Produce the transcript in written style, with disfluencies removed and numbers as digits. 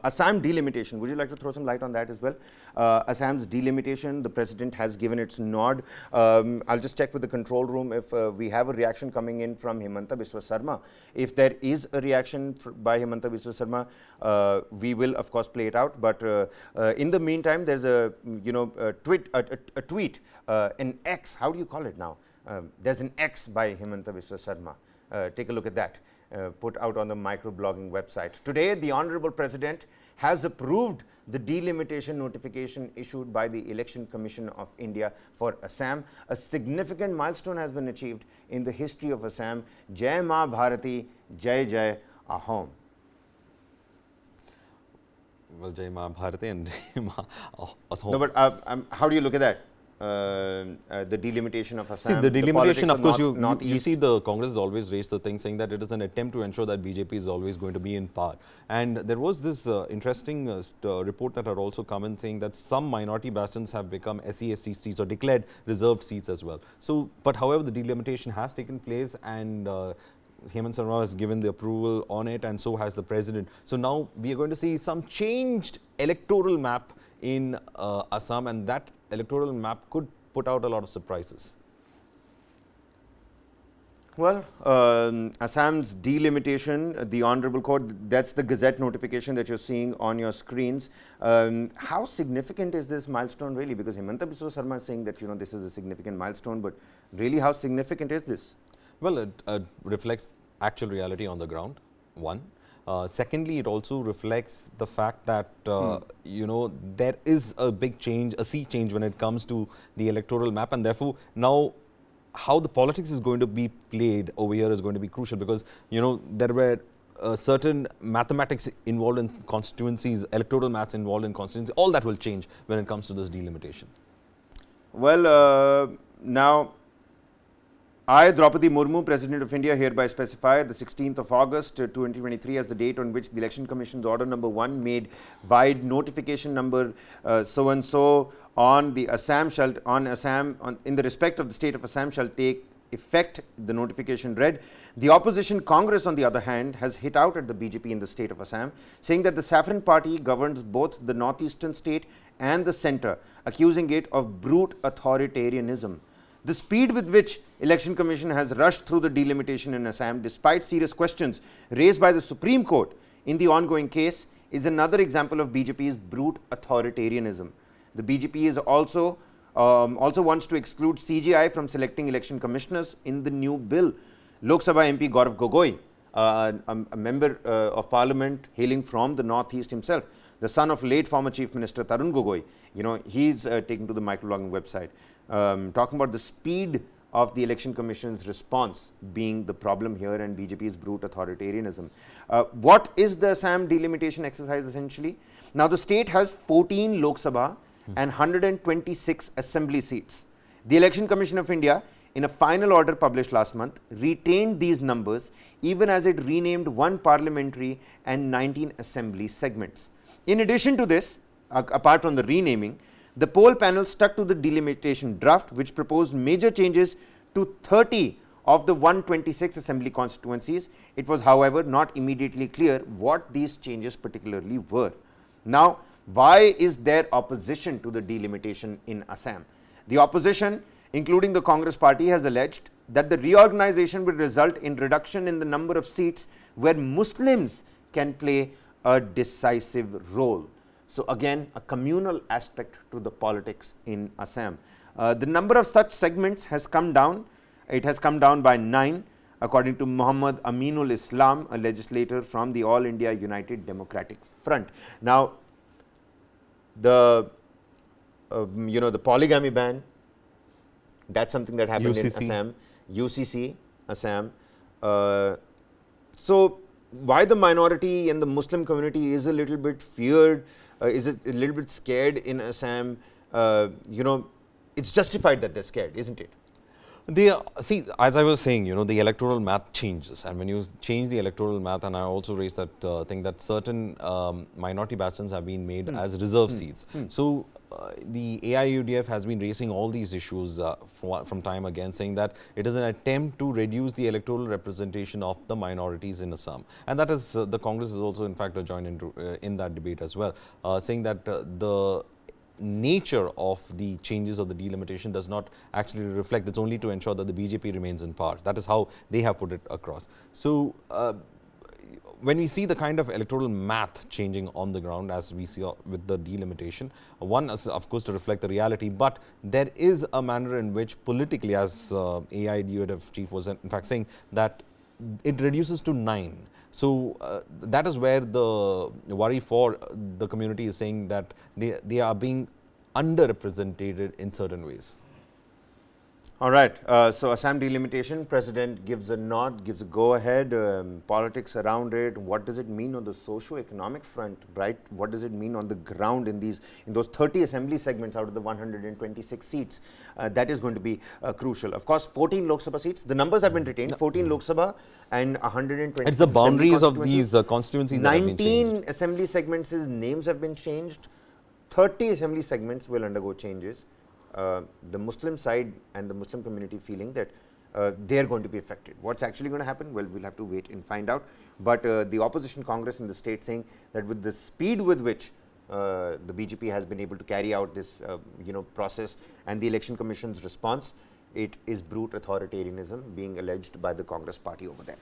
Assam delimitation, would you like to throw some light on that as well? Assam's delimitation, the president has given its nod. I'll just check with the control room if we have a reaction coming in from Himanta Biswa Sarma. If there is a reaction by Himanta Biswa Sarma, we will of course play it out. But in the meantime, there's a tweet, an X. How do you call it now? There's an X by Himanta Biswa Sarma. Take a look at that. Put out on the microblogging website. Today, the Honorable President has approved the delimitation notification issued by the Election Commission of India for Assam. A significant milestone has been achieved in the history of Assam. Jai Ma Bharati, Jai Jai Ahom. Well, Jai Ma Bharati and Jai Ma Ahom. No, but how do you look at that? The delimitation of Assam. See, the delimitation, of course, you see the Congress has always raised the thing saying that it is an attempt to ensure that BJP is always going to be in power. And there was this interesting report that had also come in saying that some minority bastions have become SC seats or declared reserved seats as well. So, but however, the delimitation has taken place and Hemant Sarma has given the approval on it, and so has the president. So now we are going to see some changed electoral map in Assam, and that electoral map could put out a lot of surprises. Well, Assam's delimitation, the Honorable Court, that's the Gazette notification that you're seeing on your screens. How significant is this milestone really? Because Himanta Biswa Sarma is saying that, this is a significant milestone, but really how significant is this? Well, it reflects actual reality on the ground, one. Secondly, it also reflects the fact that, there is a big change, a sea change when it comes to the electoral map, and therefore now how the politics is going to be played over here is going to be crucial, because, there were certain mathematics involved in constituencies, electoral maths involved in constituencies. All that will change when it comes to this delimitation. Well, now, I, Draupadi Murmu, President of India, hereby specify the 16th of August 2023 as the date on which the Election Commission's Order Number 1 made wide notification number so and so on the Assam in the respect of the state of Assam shall take effect. The notification read. The opposition Congress, on the other hand, has hit out at the BJP in the state of Assam, saying that the Saffron Party governs both the northeastern state and the centre, accusing it of brute authoritarianism. The speed with which Election Commission has rushed through the delimitation in Assam, despite serious questions raised by the Supreme Court in the ongoing case, is another example of BJP's brute authoritarianism. The BJP is also wants to exclude CGI from selecting election commissioners in the new bill. Lok Sabha MP Gaurav Gogoi, a member of Parliament hailing from the northeast himself, the son of late former Chief Minister Tarun Gogoi, he's taken to the microblogging website. Talking about the speed of the Election Commission's response being the problem here and BJP's brute authoritarianism. What is the Assam delimitation exercise essentially? Now, the state has 14 Lok Sabha and 126 assembly seats. The Election Commission of India, in a final order published last month, retained these numbers even as it renamed 1 parliamentary and 19 assembly segments. In addition to this, apart from the renaming, the poll panel stuck to the delimitation draft, which proposed major changes to 30 of the 126 assembly constituencies. It was, however, not immediately clear what these changes particularly were. Now, why is there opposition to the delimitation in Assam? The opposition, including the Congress party, has alleged that the reorganization will result in reduction in the number of seats where Muslims can play a decisive role. So again, a communal aspect to the politics in Assam. The number of such segments has come down. It has come down by 9, according to Muhammad Aminul Islam, a legislator from the All India United Democratic Front. Now, the the polygamy ban, that's something that happened in Assam. UCC, Assam. So why the minority and the Muslim community is a little bit feared, is it a little bit scared in Assam? It's justified that they're scared, isn't it? See, as I was saying, the electoral math changes, and when you change the electoral math, and I also raised that thing that certain minority bastions have been made as reserve seats. So the AIUDF has been raising all these issues from time again, saying that it is an attempt to reduce the electoral representation of the minorities in Assam, and that is the Congress is also in fact joined into in that debate as well, saying that the nature of the changes of the delimitation does not actually reflect. It's only to ensure that the BJP remains in power. That is how they have put it across. So when we see the kind of electoral math changing on the ground as we see with the delimitation, one is of course to reflect the reality, but there is a manner in which politically, as AIUDF chief was in fact saying, that it reduces to 9. So that is where the worry for the community is, saying that they are being underrepresented in certain ways. All right. So Assam delimitation, President gives a nod, gives a go-ahead. Politics around it. What does it mean on the socio-economic front, right? What does it mean on the ground in those 30 assembly segments out of the 126 seats? That is going to be crucial. Of course, 14 Lok Sabha seats. The numbers have been retained. 14 Lok Sabha and 120. It's the boundaries of these constituencies. 19 assembly segments' names have been changed. 30 assembly segments will undergo changes. The Muslim side and the Muslim community feeling that they are going to be affected. What's actually going to happen? Well, we'll have to wait and find out. But the opposition Congress in the state saying that with the speed with which the BJP has been able to carry out this process and the Election Commission's response, it is brute authoritarianism being alleged by the Congress party over there.